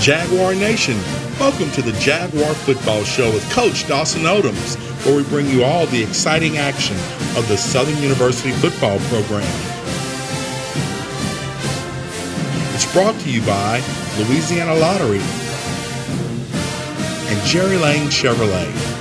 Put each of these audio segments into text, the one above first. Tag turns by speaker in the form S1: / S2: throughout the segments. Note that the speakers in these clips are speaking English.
S1: Jaguar Nation, welcome to the Jaguar Football Show with Coach Dawson Odums, where we bring you all the exciting action of the Southern University football program. It's brought to you by Louisiana Lottery and Jerry Lane Chevrolet.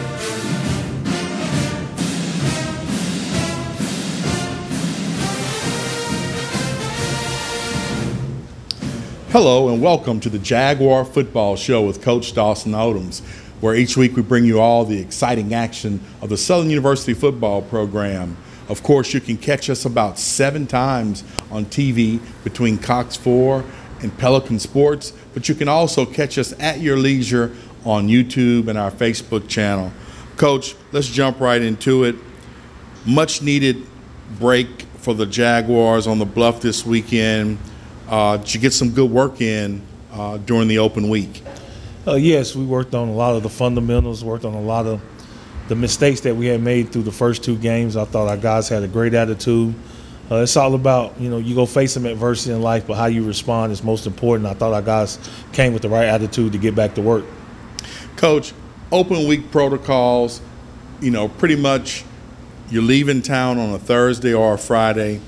S1: Hello and welcome to the Jaguar Football Show with Coach Dawson Odums, where each week we bring you all the exciting action of the Southern University football program. Of course, you can catch us about 7 times on TV between Cox 4 and Pelican Sports, but you can also catch us at your leisure on YouTube and our Facebook channel. Coach, let's jump right into it. Much needed break for the Jaguars on the Bluff this weekend. Did you get some good work in during the open week?
S2: Yes, we worked on a lot of the fundamentals, worked on a lot of the mistakes that we had made through the first 2 games. I thought our guys had a great attitude. It's all about, you go face some adversity in life, but how you respond is most important. I thought our guys came with the right attitude to get back to work.
S1: Coach, open week protocols, pretty much you're leaving town on a Thursday or a Friday.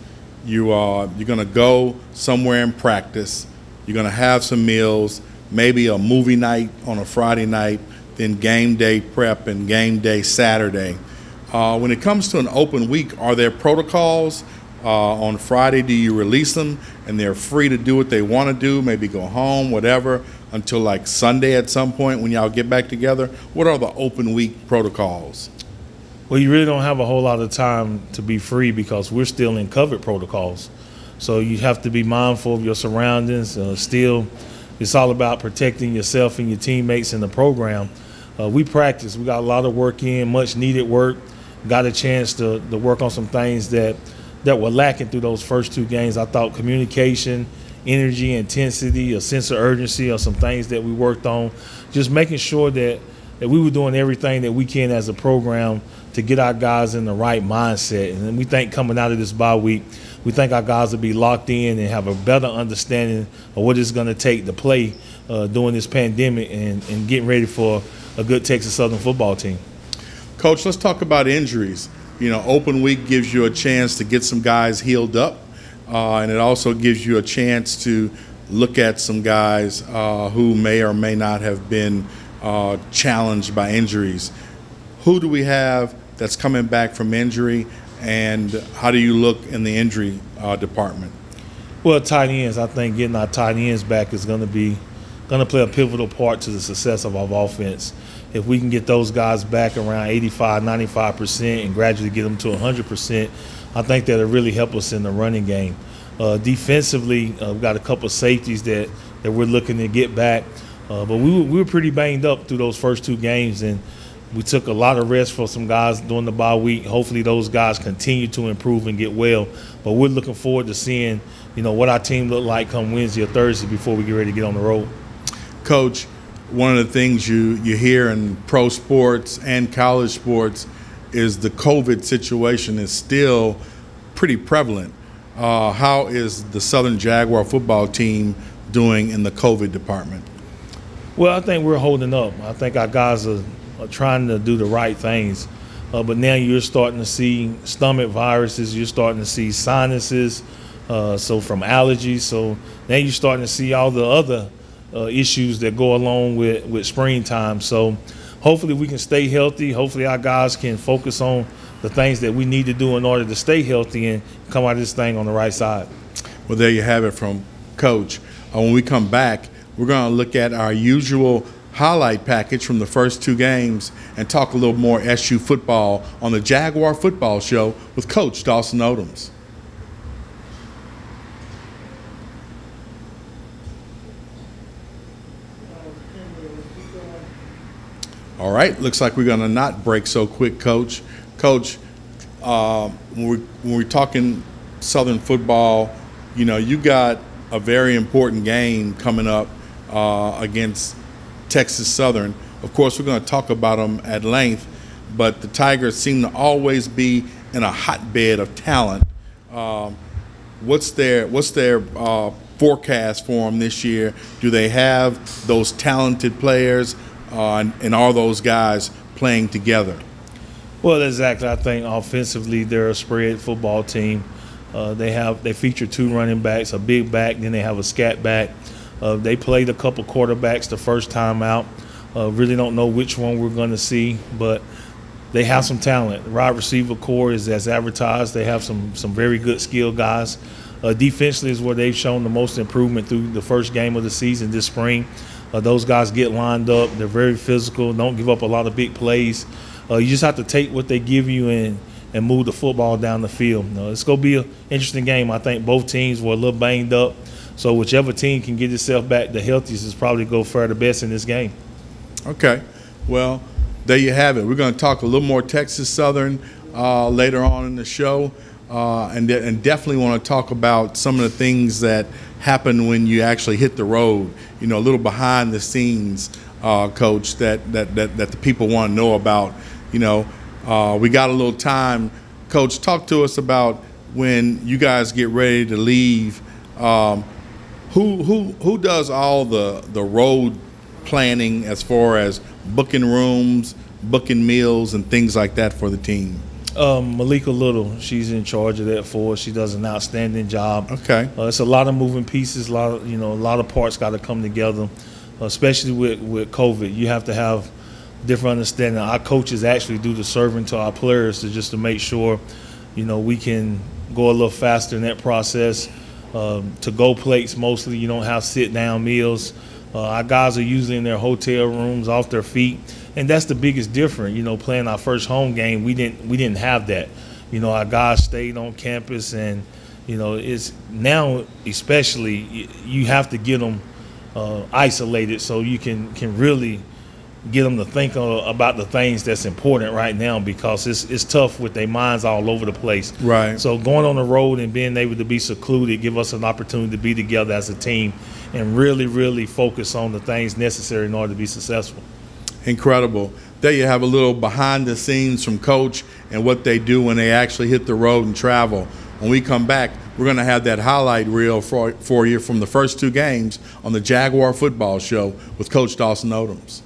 S1: You're going to go somewhere and practice. You're going to have some meals, maybe a movie night on a Friday night, then game day prep and game day Saturday. When it comes to an open week, are there protocols? On Friday, do you release them and they're free to do what they want to do, maybe go home, whatever, until like Sunday at some point when y'all get back together? What are the open week protocols?
S2: Well, you really don't have a whole lot of time to be free because we're still in COVID protocols. So you have to be mindful of your surroundings. Still, it's all about protecting yourself and your teammates in the program. We practice. We got a lot of work in, much needed work. Got a chance to work on some things that were lacking through those first 2 games. I thought communication, energy, intensity, a sense of urgency are some things that we worked on. Just making sure that we were doing everything that we can as a program to get our guys in the right mindset. And we think coming out of this bye week, we think our guys will be locked in and have a better understanding of what it's going to take to play during this pandemic and getting ready for a good Texas Southern football team.
S1: Coach, let's talk about injuries. Open week gives you a chance to get some guys healed up, and it also gives you a chance to look at some guys who may or may not have been challenged by injuries. Who do we have that's coming back from injury, and how do you look in the injury department?
S2: Well, tight ends. I think getting our tight ends back is going to play a pivotal part to the success of our offense. If we can get those guys back around 85, 95% and gradually get them to 100%, I think that'll really help us in the running game. Defensively, we've got a couple of safeties that we're looking to get back. But we were pretty banged up through those first 2 games, and we took a lot of rest for some guys during the bye week. Hopefully those guys continue to improve and get well. But we're looking forward to seeing, what our team look like come Wednesday or Thursday before we get ready to get on the road.
S1: Coach, one of the things you hear in pro sports and college sports is the COVID situation is still pretty prevalent. How is the Southern Jaguar football team doing in the COVID department?
S2: Well, I think we're holding up. I think our guys are trying to do the right things. But now you're starting to see stomach viruses. You're starting to see sinuses, so from allergies. So now you're starting to see all the other issues that go along with springtime. So hopefully we can stay healthy. Hopefully our guys can focus on the things that we need to do in order to stay healthy and come out of this thing on the right side.
S1: Well, there you have it from Coach. When we come back, we're going to look at our usual highlight package from the first 2 games and talk a little more SU football on the Jaguar Football Show with Coach Dawson Odums. All right, looks like we're going to not break so quick, Coach. Coach, when we're talking Southern football, you got a very important game coming up against Texas Southern. Of course, we're going to talk about them at length, but the Tigers seem to always be in a hotbed of talent. What's their forecast for them this year? Do they have those talented players, and are those guys playing together?
S2: Well, exactly. I think offensively they're a spread football team. They feature 2 running backs, a big back, then they have a scat back. They played a couple quarterbacks the first time out. Really don't know which one we're going to see, but they have some talent. The wide receiver core is as advertised. They have some very good skilled guys. Defensively is where they've shown the most improvement through the first game of the season this spring. Those guys get lined up. They're very physical, don't give up a lot of big plays. You just have to take what they give you and move the football down the field. It's going to be an interesting game. I think both teams were a little banged up, so whichever team can get itself back the healthiest is probably go fare the best in this game.
S1: Okay, well, there you have it. We're going to talk a little more Texas Southern later on in the show, and definitely want to talk about some of the things that happen when you actually hit the road. A little behind the scenes, Coach, that the people want to know about. We got a little time. Coach, talk to us about when you guys get ready to leave. Who does all the road planning as far as booking rooms, booking meals, and things like that for the team?
S2: Malika Little, she's in charge of that for us. She does an outstanding job.
S1: Okay.
S2: It's a lot of moving pieces, a lot of parts got to come together, especially with COVID. You have to have different understanding. Our coaches actually do the serving to our players just to make sure, we can go a little faster in that process. To-go plates mostly. You don't have sit-down meals. Our guys are usually in their hotel rooms off their feet, and that's the biggest difference. Playing our first home game, we didn't have that. Our guys stayed on campus, and it's now especially you have to get them isolated so you can really get them to think about the things that's important right now, because it's tough with their minds all over the place.
S1: Right.
S2: So going on the road and being able to be secluded give us an opportunity to be together as a team and really, really focus on the things necessary in order to be successful.
S1: Incredible. There you have a little behind the scenes from Coach and what they do when they actually hit the road and travel. When we come back, we're going to have that highlight reel for you from the first 2 games on the Jaguar Football Show with Coach Dawson Odums.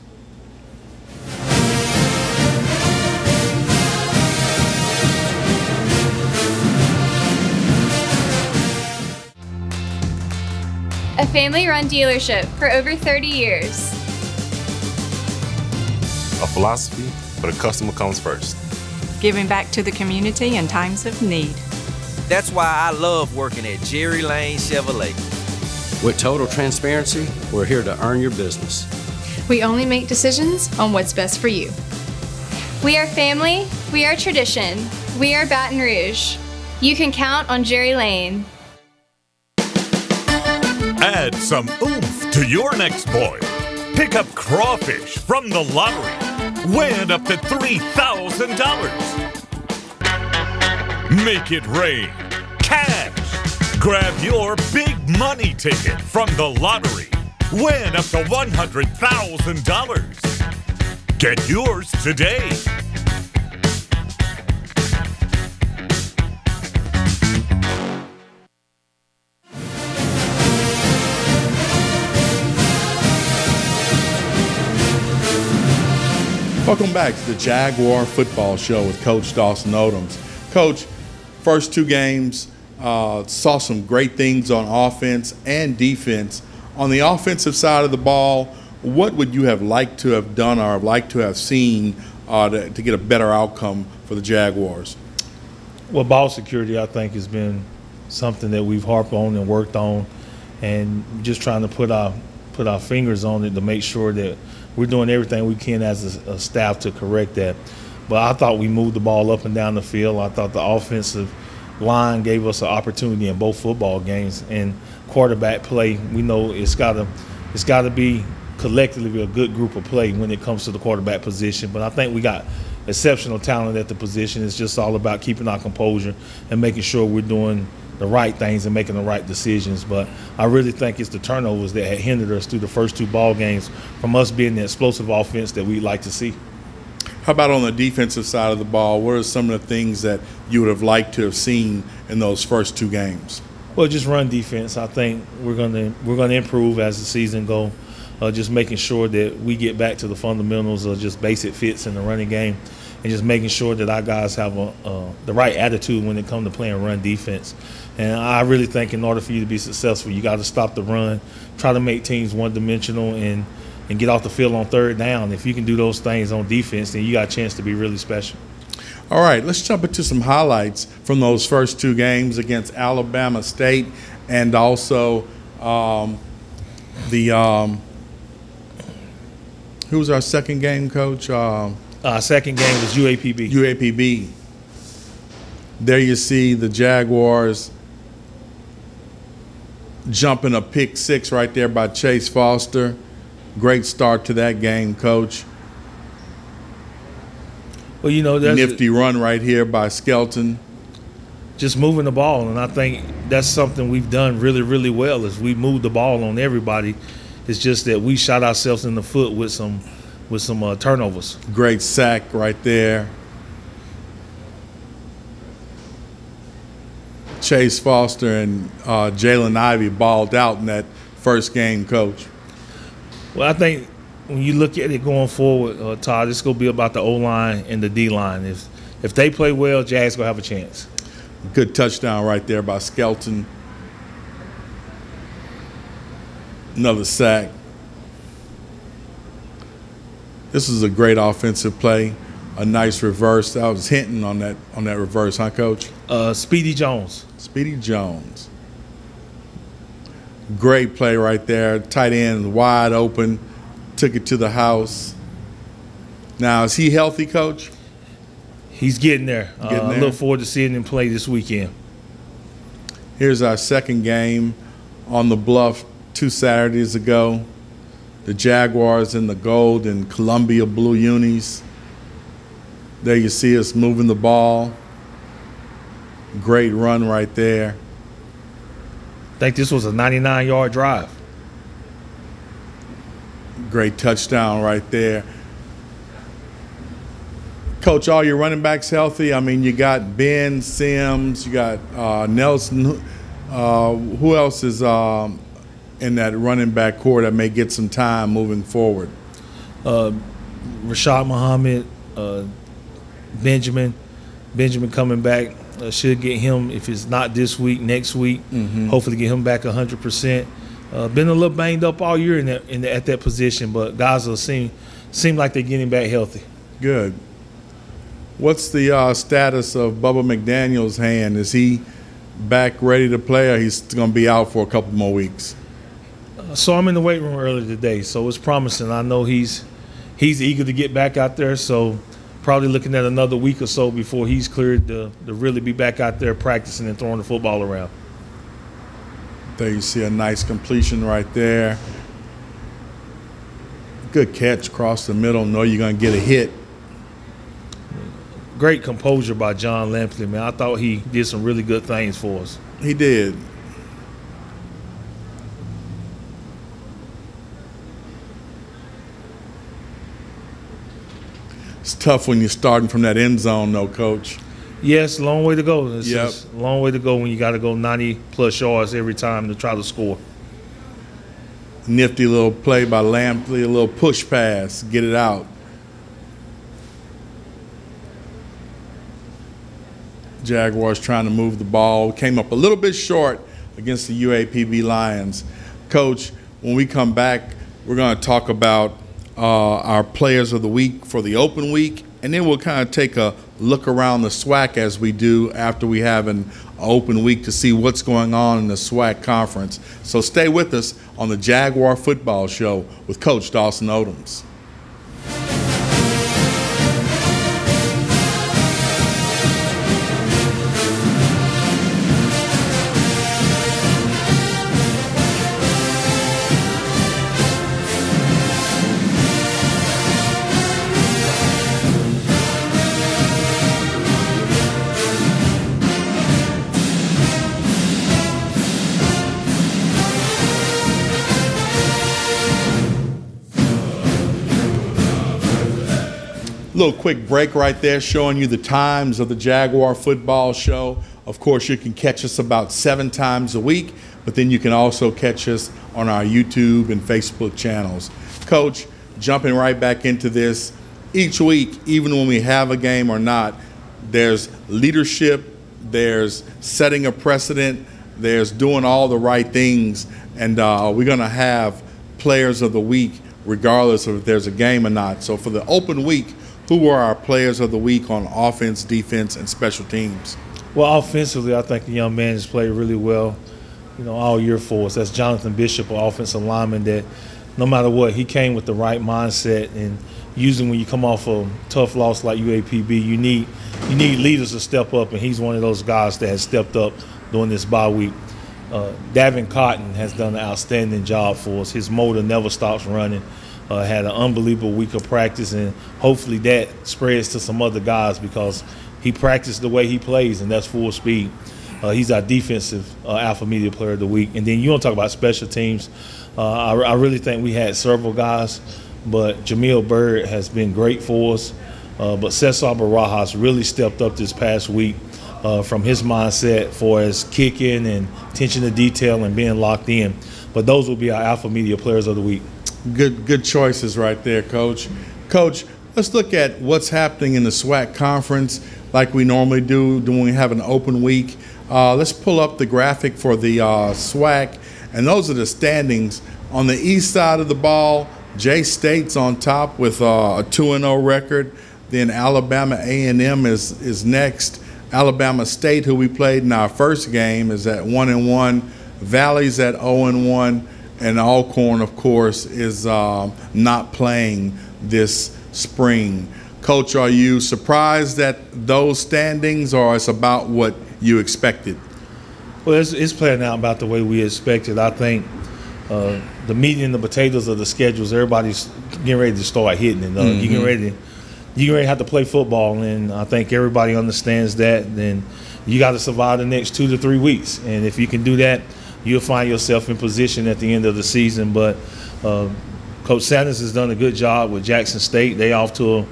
S3: A family-run dealership for over 30 years.
S4: A philosophy, but a customer comes first.
S5: Giving back to the community in times of need.
S6: That's why I love working at Jerry Lane Chevrolet.
S7: With total transparency, we're here to earn your business.
S8: We only make decisions on what's best for you.
S3: We are family, we are tradition, we are Baton Rouge. You can count on Jerry Lane.
S9: Add some oomph to your next boil. Pick up crawfish from the lottery. Win up to $3,000. Make it rain. Cash. Grab your big money ticket from the lottery. Win up to $100,000. Get yours today.
S1: Welcome back to the Jaguar Football Show with Coach Dawson Odums. Coach, first 2 games, saw some great things on offense and defense. On the offensive side of the ball, what would you have liked to have done or liked to have seen to get a better outcome for the Jaguars?
S2: Well, ball security, I think, has been something that we've harped on and worked on, and just trying to put our fingers on it to make sure that we're doing everything we can as a staff to correct that. But I thought we moved the ball up and down the field. I thought the offensive line gave us an opportunity in both football games. And quarterback play, we know it's got to be collectively a good group of play when it comes to the quarterback position. But I think we got exceptional talent at the position. It's just all about keeping our composure and making sure we're doing the right things and making the right decisions. But I really think it's the turnovers that had hindered us through the first 2 ball games from us being the explosive offense that we'd like to see.
S1: How about on the defensive side of the ball? What are some of the things that you would have liked to have seen in those first 2 games?
S2: Well, just run defense. I think we're gonna improve as the season goes. Just making sure that we get back to the fundamentals of just basic fits in the running game, and just making sure that our guys have the right attitude when it comes to playing run defense. And I really think in order for you to be successful, you got to stop the run, try to make teams one-dimensional, and get off the field on third down. If you can do those things on defense, then you got a chance to be really special.
S1: All right, let's jump into some highlights from those first two games against Alabama State and also who was our second game, Coach?
S2: Second game was UAPB.
S1: UAPB. There you see the Jaguars jumping a pick six right there by Chase Foster. Great start to that game, Coach.
S2: Well, you know, there's
S1: nifty run right here by Skelton.
S2: Just moving the ball, and I think that's something we've done really, really well is we moved the ball on everybody. It's just that we shot ourselves in the foot with some turnovers.
S1: Great sack right there. Chase Foster and Jalen Ivey balled out in that first game, Coach.
S2: Well, I think when you look at it going forward, Todd, it's going to be about the O-line and the D-line. If they play well, Jags going to have a chance.
S1: Good touchdown right there by Skelton. Another sack. This is a great offensive play. A nice reverse. I was hinting on that reverse, huh, Coach?
S2: Speedy Jones.
S1: Speedy Jones. Great play right there. Tight end wide open. Took it to the house. Now, is he healthy, Coach?
S2: He's getting there. I look forward to seeing him play this weekend.
S1: Here's our second game on the Bluff 2 Saturdays ago. The Jaguars in the gold and Columbia blue unis. There you see us moving the ball. Great run right there.
S2: I think this was a 99-yard drive.
S1: Great touchdown right there. Coach, all your running backs healthy? I mean, you got Ben Sims, you got Nelson. Who else is in that running back core that may get some time moving forward?
S2: Rashad Muhammad, Benjamin coming back. Should get him, if it's not this week, next week. Hopefully get him back 100%. Been a little banged up all year at that position, but guys will seem like they're getting back healthy.
S1: Good. What's the status of Bubba McDaniel's hand? Is he back ready to play, or he's going to be out for a couple more weeks?
S2: So I'm in the weight room earlier today, so it's promising. I know he's eager to get back out there, so probably looking at another week or so before he's cleared to really be back out there practicing and throwing the football around.
S1: There you see a nice completion right there. Good catch across the middle. Know you're going to get a hit.
S2: Great composure by John Lampley, man. I thought he did some really good things for us.
S1: He did. It's tough when you're starting from that end zone, though, Coach.
S2: Yes, long way to go. It's just a long way to go when you got to go 90-plus yards every time to try to score.
S1: Nifty little play by Lampley, a little push pass, get it out. Jaguars trying to move the ball. Came up a little bit short against the UAPB Lions. Coach, when we come back, we're going to talk about our players of the week for the open week, and then we'll kind of take a look around the SWAC as we do after we have an open week to see what's going on in the SWAC conference. So stay with us on the Jaguar Football Show with Coach Dawson Odums. Little quick break right there showing you the times of the Jaguar Football Show Of course, you can catch us about 7 times a week, but then you can also catch us on our YouTube and Facebook channels. Coach, jumping right back into this, each week, even when we have a game or not, there's leadership, there's setting a precedent, there's doing all the right things, and we're going to have players of the week regardless of if there's a game or not. So for the open week, who were our players of the week on offense, defense, and special teams?
S2: Well, offensively, I think the young man has played really well, all year for us. That's Jonathan Bishop, an offensive lineman that no matter what, he came with the right mindset. And usually when you come off a tough loss like UAPB, you need leaders to step up, and he's one of those guys that has stepped up during this bye week. Davin Cotton has done an outstanding job for us. His motor never stops running. Had an unbelievable week of practice, and hopefully that spreads to some other guys because he practiced the way he plays, and that's full speed. He's our defensive Alpha Media Player of the Week. And then you want to talk about special teams. I really think we had several guys, but Jamil Bird has been great for us. But Cesar Barajas really stepped up this past week from his mindset for his kicking and attention to detail and being locked in. But those will be our Alpha Media Players of the Week.
S1: Good choices right there, Coach. Coach, let's look at what's happening in the SWAC conference like we normally do when we have an open week. Let's pull up the graphic for the SWAC, and those are the standings. On the east side of the ball, J-State's on top with a 2-0 record. Then Alabama A&M is next. Alabama State, who we played in our first game, is at 1-1. Valley's at 0-1. And Alcorn, of course, is not playing this spring. Coach, are you surprised at those standings, or it's about what you expected?
S2: Well, it's playing out about the way we expected. I think the meat and the potatoes of the schedules, everybody's getting ready to start hitting it. You getting ready to have to play football, and I think everybody understands that. Then you got to survive the next 2 to 3 weeks, and if you can do that, you'll find yourself in position at the end of the season. But Coach Sanders has done a good job with Jackson State. They off to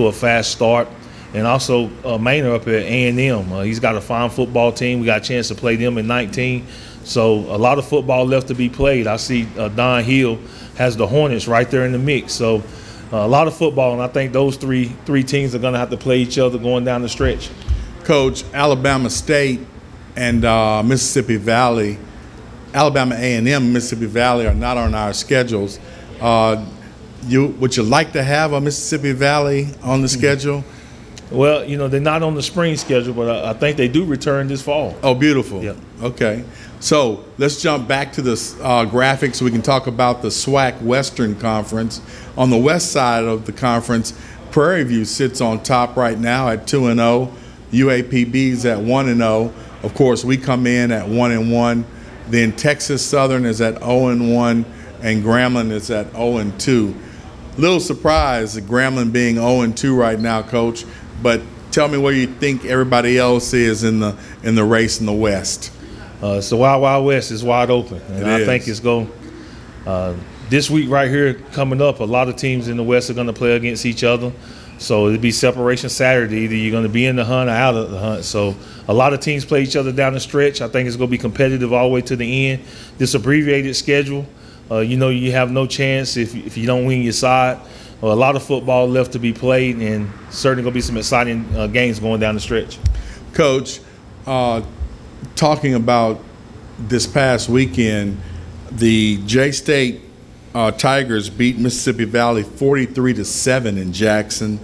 S2: a fast start. And also Maynard up at A&M. He's got a fine football team. We got a chance to play them in 19. So a lot of football left to be played. I see Don Hill has the Hornets right there in the mix. So a lot of football, and I think those three teams are going to have to play each other going down the stretch.
S1: Coach, Alabama State and Mississippi Valley, Alabama A&M and Mississippi Valley are not on our schedules. Would you like to have a Mississippi Valley on the schedule?
S2: Well, they're not on the spring schedule, but I think they do return this fall.
S1: Oh, beautiful.
S2: Yep.
S1: Okay. So let's jump back to the graphics so we can talk about the SWAC Western Conference. On the west side of the conference, Prairie View sits on top right now at 2-0. UAPB's at 1-0. Of course, we come in at 1-1. Then Texas Southern is at 0-1, and Grambling is at 0-2. Little surprise at Grambling being 0-2 right now, Coach. But tell me where you think everybody else is in the race in the West.
S2: It's the Wild West is wide open, and I think it's going. This week right here coming up, a lot of teams in the West are going to play against each other. So it'll be separation Saturday. Either you're going to be in the hunt or out of the hunt. So a lot of teams play each other down the stretch. I think it's going to be competitive all the way to the end. This abbreviated schedule, you have no chance if you don't win your side. A lot of football left to be played, and certainly going to be some exciting games going down the stretch.
S1: Coach, talking about this past weekend, the J-State Tigers beat Mississippi Valley 43-7 in Jackson,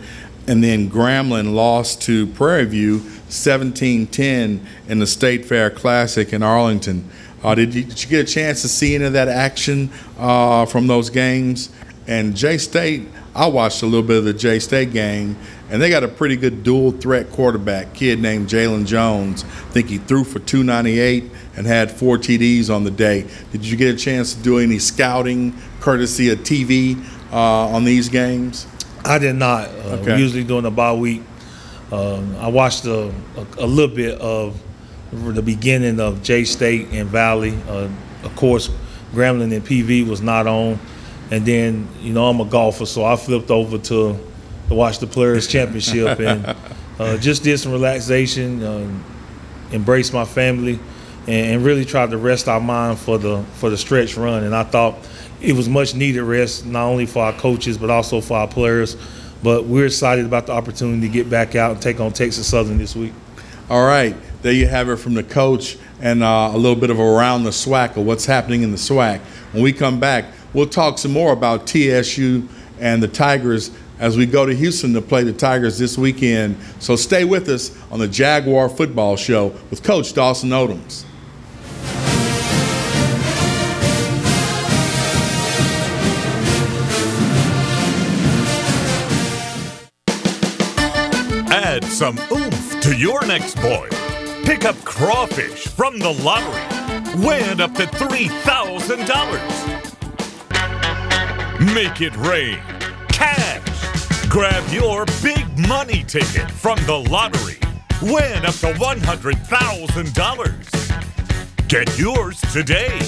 S1: and then Grambling lost to Prairie View 17-10 in the State Fair Classic in Arlington. Did you get a chance to see any of that action from those games? And J-State, I watched a little bit of the J-State game, and they got a pretty good dual-threat quarterback, kid named Jalen Jones. I think he threw for 298 and had 4 TDs on the day. Did you get a chance to do any scouting, courtesy of TV, on these games?
S2: I did not.
S1: Okay.
S2: Usually during the bye week, I watched a little bit of the beginning of J-State and Valley. Of course, Grambling and PV was not on. And then, I'm a golfer, so I flipped over to watch the Players' Championship and just did some relaxation. embrace my family, and really tried to rest our mind for the stretch run. And I thought it was much needed rest, not only for our coaches but also for our players. But we're excited about the opportunity to get back out and take on Texas Southern this week.
S1: All right, there you have it from the coach and a little bit of around the SWAC, or what's happening in the SWAC. When we come back, we'll talk some more about TSU and the Tigers as we go to Houston to play the Tigers this weekend. So stay with us on the Jaguar Football Show with Coach Dawson Odums.
S9: Add some oomph to your next boil. Pick up crawfish from the lottery. Win up to $3,000. Make it rain. Cash. Grab your big money ticket from the lottery. Win up to $100,000. Get yours today.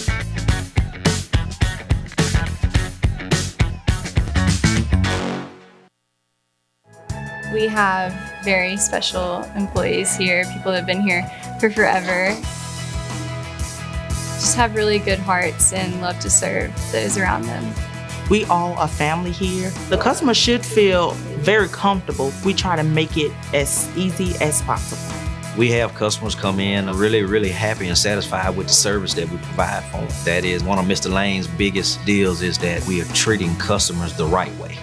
S3: We have very special employees here, people that have been here for forever. Just have really good hearts and love to serve those around them.
S10: We all are family here. The customer should feel very comfortable. We try to make it as easy as possible.
S6: We have customers come in really, really happy and satisfied with the service that we provide for them. That is one of Mr. Lane's biggest deals, is that we are treating customers the right way.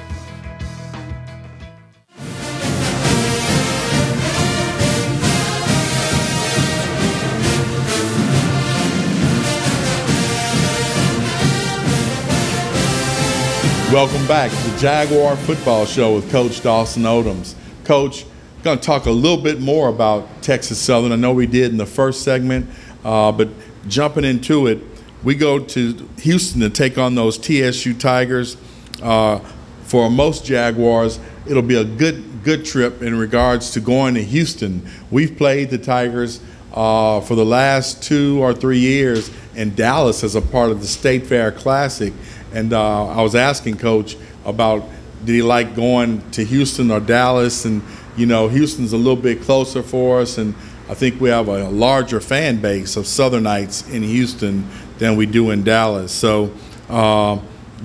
S1: Welcome back to the Jaguar Football Show with Coach Dawson Odums. Coach, going to talk a little bit more about Texas Southern. I know we did in the first segment, but jumping into it, we go to Houston to take on those TSU Tigers. For most Jaguars, it'll be a good trip in regards to going to Houston. We've played the Tigers for the last 2 or 3 years in Dallas as a part of the State Fair Classic. And I was asking Coach about, did he like going to Houston or Dallas? And, you know, Houston's a little bit closer for us, and I think we have a larger fan base of Southernites in Houston than we do in Dallas. So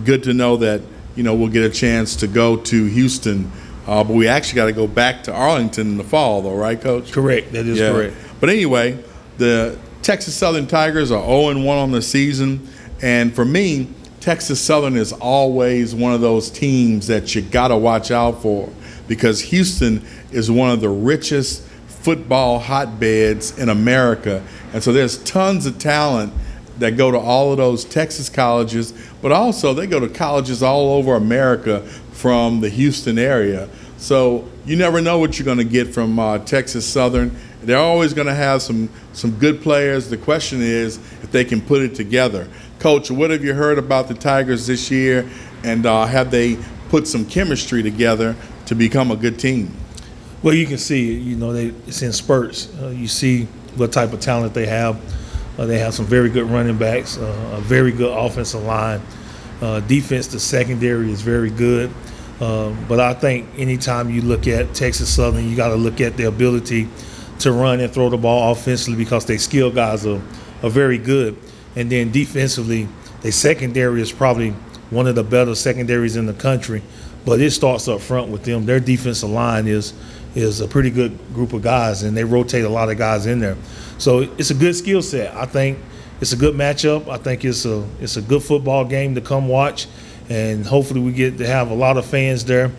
S1: good to know that, you know, we'll get a chance to go to Houston. But we actually got to go back to Arlington in the fall, though, right, Coach?
S2: Correct. That is correct.
S1: But anyway, the Texas Southern Tigers are 0-1 on the season. And for me, Texas Southern is always one of those teams that you got to watch out for, because Houston is one of the richest football hotbeds in America. And so there's tons of talent that go to all of those Texas colleges, but also they go to colleges all over America from the Houston area. So you never know what you're going to get from Texas Southern. They're always going to have some good players. The question is if they can put it together. Coach, what have you heard about the Tigers this year, and have they put some chemistry together to become a good team?
S2: Well, you can see, you know, it's in spurts. You see what type of talent they have. They have some very good running backs, a very good offensive line. Defense, the secondary is very good. But I think anytime you look at Texas Southern, you got to look at their ability to run and throw the ball offensively, because their skill guys are very good. And then defensively, their secondary is probably one of the better secondaries in the country. But it starts up front with them. Their defensive line is a pretty good group of guys, and they rotate a lot of guys in there. So it's a good skill set. I think it's a good matchup. I think it's a good football game to come watch, and hopefully we get to have a lot of fans there.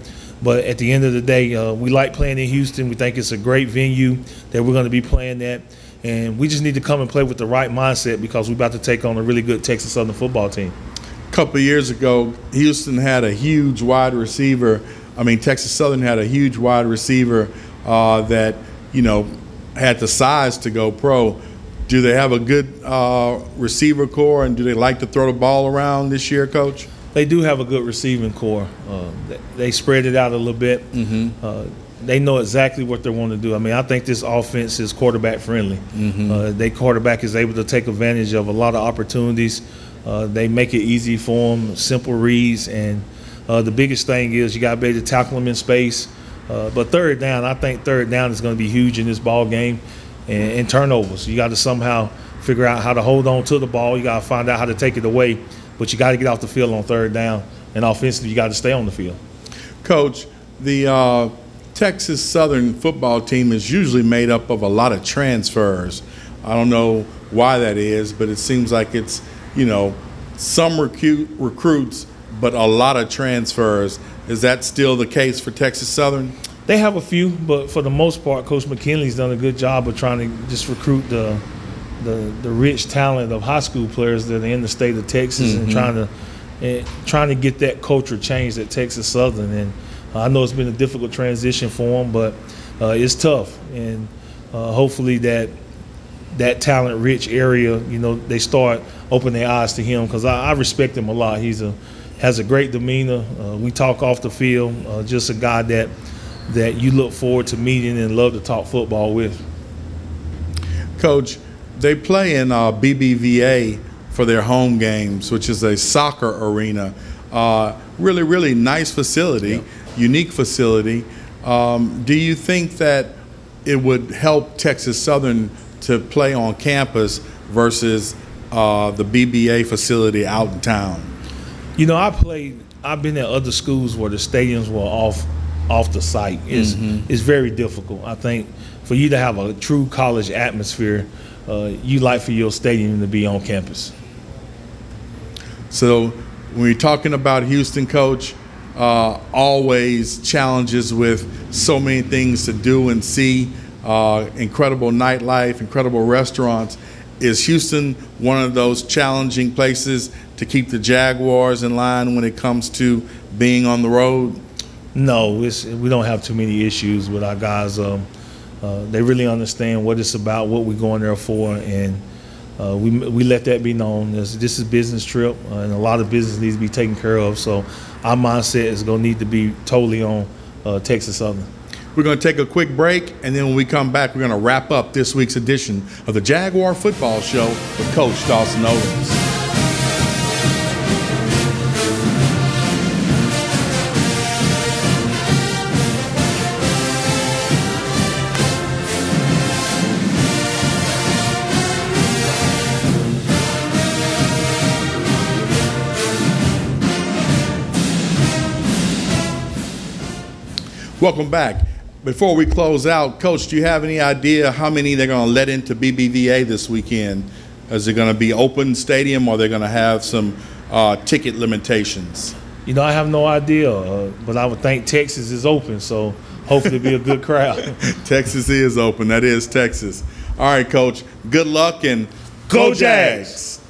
S2: But at the end of the day, we like playing in Houston. We think it's a great venue that we're going to be playing at. And we just need to come and play with the right mindset, because we're about to take on a really good Texas Southern football team.
S1: A couple of years ago, Houston had a huge wide receiver. I mean, Texas Southern had a huge wide receiver that, you know, had the size to go pro. Do they have a good receiver core, and do they like to throw the ball around this year, Coach?
S2: They do have a good receiving core. They spread it out a little bit. They know exactly what they want to do. I mean, I think this offense is quarterback friendly. Their quarterback is able to take advantage of a lot of opportunities. They make it easy for them, simple reads, and the biggest thing is you got to be able to tackle them in space. But third down, I think third down is going to be huge in this ball game. and turnovers. You got to somehow figure out how to hold on to the ball. You got to find out how to take it away, but you got to get off the field on third down. And offensively, you got to stay on the field.
S1: Coach, the Texas Southern football team is usually made up of a lot of transfers. I don't know why that is, but it seems like it's, you know, some recruits, but a lot of transfers. Is that still the case for Texas Southern?
S2: They have a few, but for the most part, Coach McKinley's done a good job of trying to just recruit the rich talent of high school players that are in the state of Texas, and trying to get that culture changed at Texas Southern. And I know it's been a difficult transition for them, but it's tough. And hopefully that talent-rich area, you know, they start opening their eyes to him, because I respect him a lot. Has a great demeanor. We talk off the field. Just a guy that you look forward to meeting and love to talk football with.
S1: Coach, they play in BBVA for their home games, which is a soccer arena. Really, really nice facility, unique facility. Do you think that it would help Texas Southern to play on campus versus the BBA facility out in town?
S2: You know, I've been at other schools where the stadiums were off the site. It's very difficult. I think for you to have a true college atmosphere, you like for your stadium to be on campus.
S1: So when you're talking about Houston, Coach, always challenges with so many things to do and see, incredible nightlife, incredible restaurants. Is Houston one of those challenging places to keep the Jaguars in line when it comes to being on the road?
S2: No, we don't have too many issues with our guys. They really understand what it's about, what we're going there for, and we let that be known. This is a business trip, and a lot of business needs to be taken care of. So our mindset is going to need to be totally on Texas Southern.
S1: We're going to take a quick break, and then when we come back, we're going to wrap up this week's edition of the Jaguar Football Show with Coach Dawson Odums. Welcome back. Before we close out, Coach, do you have any idea how many they're going to let into BBVA this weekend? Is it going to be open stadium, or they're going to have some ticket limitations?
S2: You know, I have no idea, but I would think Texas is open, so hopefully it'll be a good crowd.
S1: Texas is open. That is Texas. All right, Coach. Good luck, and go Jags!